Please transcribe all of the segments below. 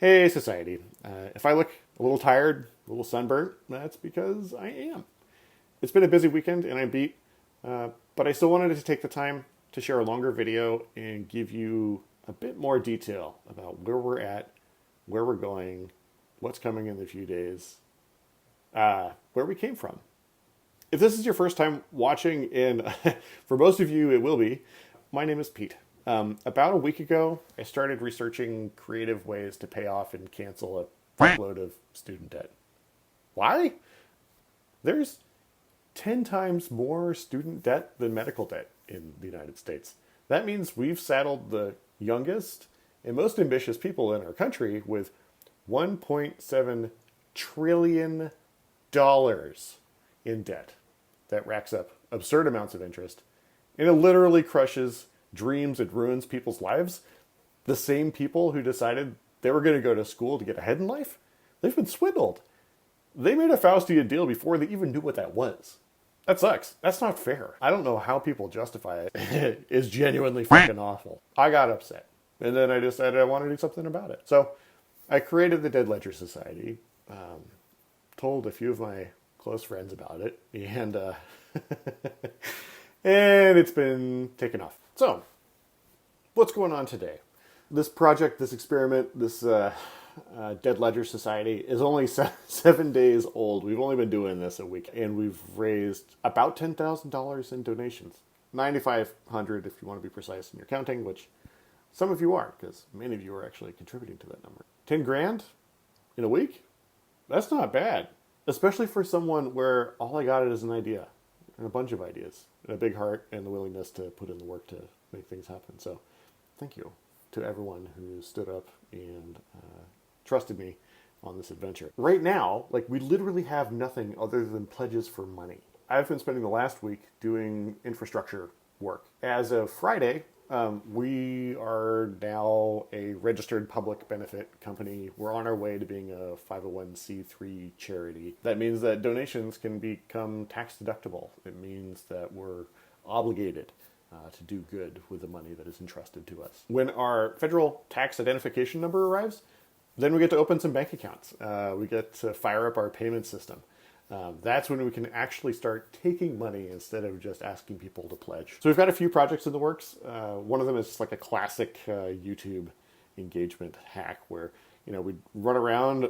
Hey, society. If I look a little tired, a little sunburnt, that's because I am. It's been a busy weekend and I'm beat, but I still wanted to take the time to share a longer video and give you a bit more detail about where we're at, where we're going, what's coming in the few days, where we came from. If this is your first time watching, and for most of you it will be, my name is Pete. About a week ago, I started researching creative ways to pay off and cancel a fuckload of student debt. Why? There's 10 times more student debt than medical debt in the United States. That means we've saddled the youngest and most ambitious people in our country with $1.7 trillion in debt. That racks up absurd amounts of interest, and it literally crushes dreams and ruins people's lives. The same people who decided they were going to go to school to get ahead in life, they've been swindled. They made a Faustian deal before they even knew what that was. That sucks. That's not fair. I don't know how people justify it. It's genuinely fucking awful. I got upset, and then I decided I wanted to do something about it. So I created the Dead Ledger Society, told a few of my close friends about it, and and it's been taken off. So, what's going on today? This project, this experiment, this Dead Ledger Society is only 7 days old. We've only been doing this a week, and we've raised about $10,000 in donations. 9,500 if you want to be precise in your counting, which some of you are, because many of you are actually contributing to that number. 10 grand in a week? That's not bad. Especially for someone where all I got is an idea, and a bunch of ideas, and a big heart, and the willingness to put in the work to make things happen. So thank you to everyone who stood up and trusted me on this adventure. Right now, we literally have nothing other than pledges for money. I've been spending the last week doing infrastructure work. As of Friday, we are now a registered public benefit company. We're on our way to being a 501c3 charity. That means that donations can become tax deductible. It means that we're obligated to do good with the money that is entrusted to us. When our federal tax identification number arrives, then we get to open some bank accounts. We get to fire up our payment system. That's when we can actually start taking money instead of just asking people to pledge. So we've got a few projects in the works. One of them is just like a classic YouTube engagement hack where, we run around,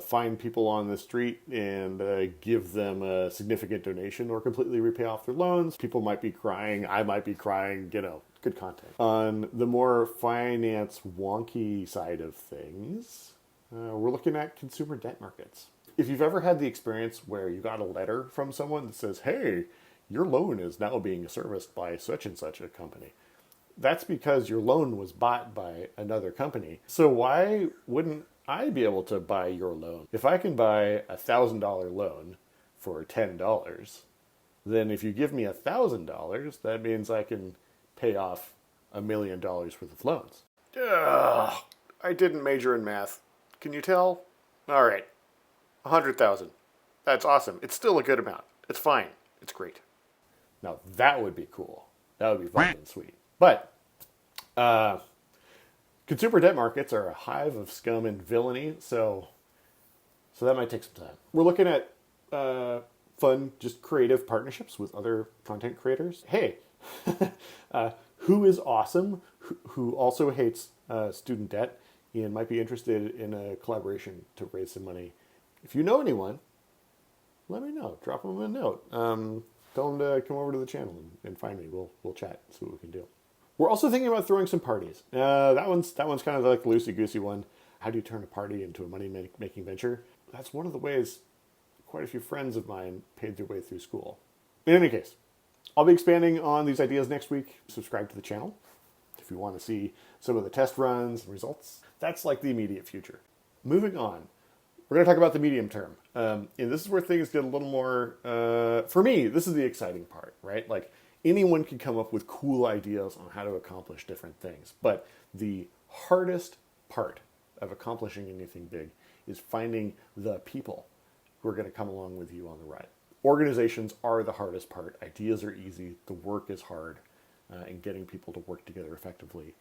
find people on the street and give them a significant donation or completely repay off their loans. People might be crying. I might be crying, good content. On the more finance wonky side of things, we're looking at consumer debt markets. If you've ever had the experience where you got a letter from someone that says, hey, your loan is now being serviced by such and such a company, that's because your loan was bought by another company. So why wouldn't I be able to buy your loan? If I can buy $1,000 loan for $10, then if you give me $1,000, that means I can pay off $1 million worth of loans. Ugh, I didn't major in math. Can you tell? All right. 100,000. That's awesome. It's still a good amount. It's fine. It's great. Now that would be cool. That would be fucking sweet. But consumer debt markets are a hive of scum and villainy, so that might take some time. We're looking at fun, just creative partnerships with other content creators. Hey, who is awesome, who also hates student debt and might be interested in a collaboration to raise some money. If you know anyone, let me know. Drop them a note. Tell them to come over to the channel and find me. We'll chat, see what we can do. We're also thinking about throwing some parties. That one's kind of like a loosey-goosey one. How do you turn a party into a money-making venture? That's one of the ways quite a few friends of mine paid their way through school. In any case, I'll be expanding on these ideas next week. Subscribe to the channel if you want to see some of the test runs and results. That's like the immediate future. Moving on. We're going to talk about the medium term. And this is where things get a little more, for me, this is the exciting part, right? Anyone can come up with cool ideas on how to accomplish different things. But the hardest part of accomplishing anything big is finding the people who are going to come along with you on the ride. Organizations are the hardest part. Ideas are easy. The work is hard. And getting people to work together effectively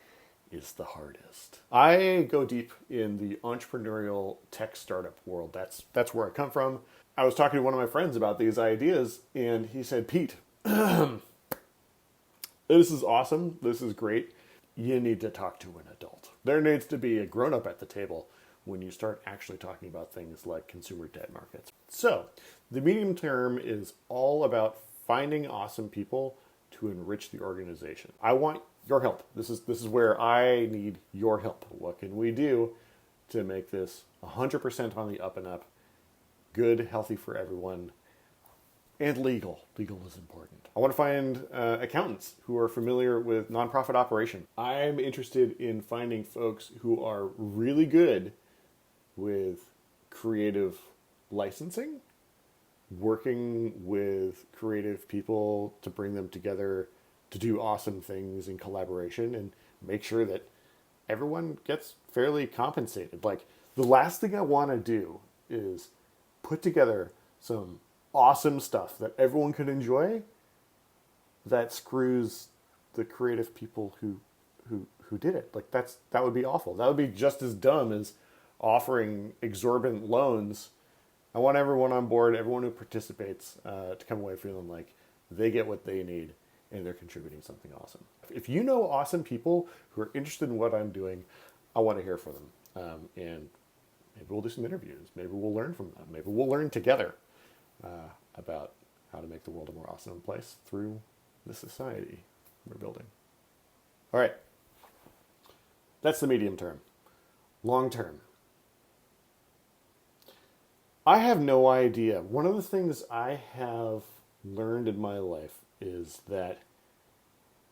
is the hardest. I go deep in the entrepreneurial tech startup world. That's where I come from. I was talking to one of my friends about these ideas, and he said, Pete, this is awesome. This is great. You need to talk to an adult. There needs to be a grown-up at the table when you start actually talking about things like consumer debt markets. So the medium term is all about finding awesome people to enrich the organization. I want your help. This is where I need your help. What can we do to make this 100% on the up and up, good, healthy for everyone, and legal. Legal is important. I want to find accountants who are familiar with nonprofit operation. I'm interested in finding folks who are really good with creative licensing, working with creative people to bring them together to do awesome things in collaboration and make sure that everyone gets fairly compensated. Like, the last thing I want to do is put together some awesome stuff that everyone could enjoy that screws the creative people who did it. Like, that would be awful. That would be just as dumb as offering exorbitant loans. I want everyone on board, everyone who participates, to come away feeling like they get what they need and they're contributing something awesome. If you know awesome people who are interested in what I'm doing, I want to hear from them. And maybe we'll do some interviews. Maybe we'll learn from them. Maybe we'll learn together about how to make the world a more awesome place through the society we're building. All right. That's the medium term. Long term. I have no idea. One of the things I have learned in my life is that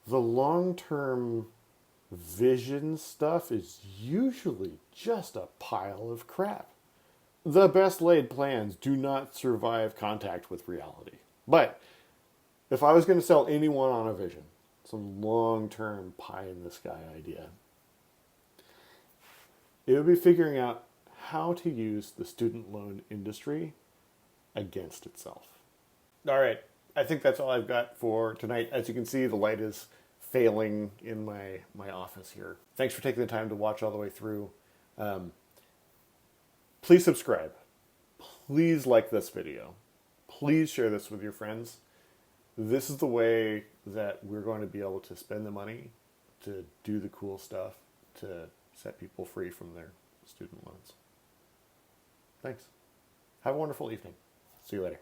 the long-term vision stuff is usually just a pile of crap. The best laid plans do not survive contact with reality. But if I was going to sell anyone on a vision, some long-term pie-in-the-sky idea, it would be figuring out how to use the student loan industry against itself. All right, I think that's all I've got for tonight. As you can see, the light is failing in my office here. Thanks for taking the time to watch all the way through. Please subscribe. Please like this video. Please share this with your friends. This is the way that we're going to be able to spend the money to do the cool stuff to set people free from their student loans. Thanks. Have a wonderful evening. See you later.